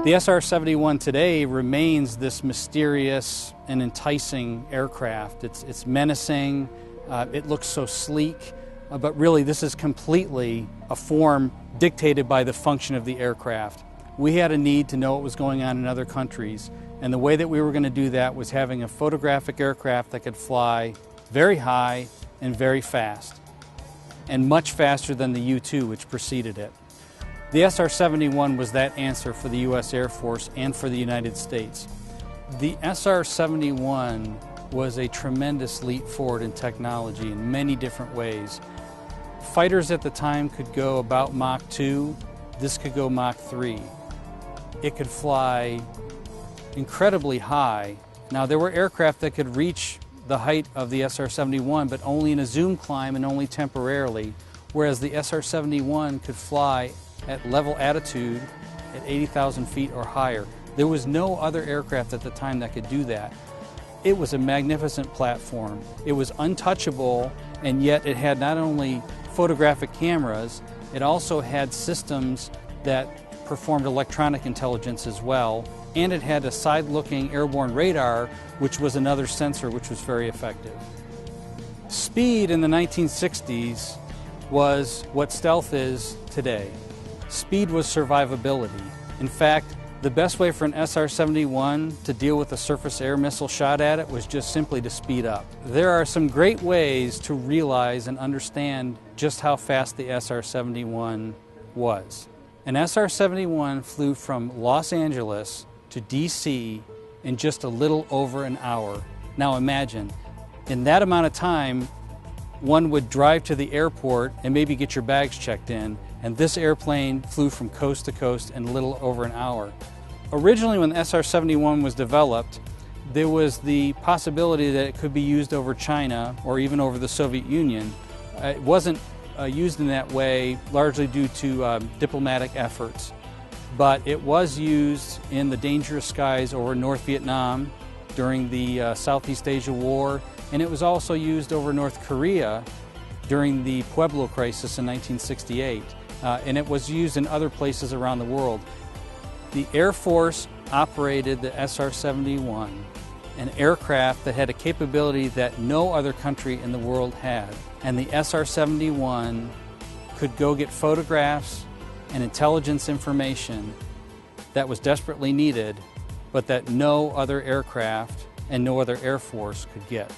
The SR-71 today remains this mysterious and enticing aircraft. It's menacing, it looks so sleek, but really this is completely a form dictated by the function of the aircraft. We had a need to know what was going on in other countries, and the way that we were going to do that was having a photographic aircraft that could fly very high and very fast, and much faster than the U-2 which preceded it. The SR-71 was that answer for the U.S. Air Force and for the United States. The SR-71 was a tremendous leap forward in technology in many different ways. Fighters at the time could go about Mach 2, this could go Mach 3. It could fly incredibly high. Now there were aircraft that could reach the height of the SR-71, but only in a zoom climb and only temporarily, whereas the SR-71 could fly at level attitude at 80,000 feet or higher. There was no other aircraft at the time that could do that. It was a magnificent platform. It was untouchable, and yet it had not only photographic cameras, it also had systems that performed electronic intelligence as well, and it had a side-looking airborne radar, which was another sensor which was very effective. Speed in the 1960s was what stealth is today. Speed was survivability. In fact, the best way for an SR-71 to deal with a surface air missile shot at it was just simply to speed up. There are some great ways to realize and understand just how fast the SR-71 was. An SR-71 flew from Los Angeles to DC in just a little over an hour. Now imagine, in that amount of time, one would drive to the airport and maybe get your bags checked in, and this airplane flew from coast to coast in a little over an hour. Originally, when the SR-71 was developed, there was the possibility that it could be used over China or even over the Soviet Union. It wasn't used in that way, largely due to diplomatic efforts, but it was used in the dangerous skies over North Vietnam during the Southeast Asia War, and it was also used over North Korea during the Pueblo crisis in 1968, and it was used in other places around the world. The Air Force operated the SR-71, an aircraft that had a capability that no other country in the world had, and the SR-71 could go get photographs and intelligence information that was desperately needed, but that no other aircraft and no other Air Force could get.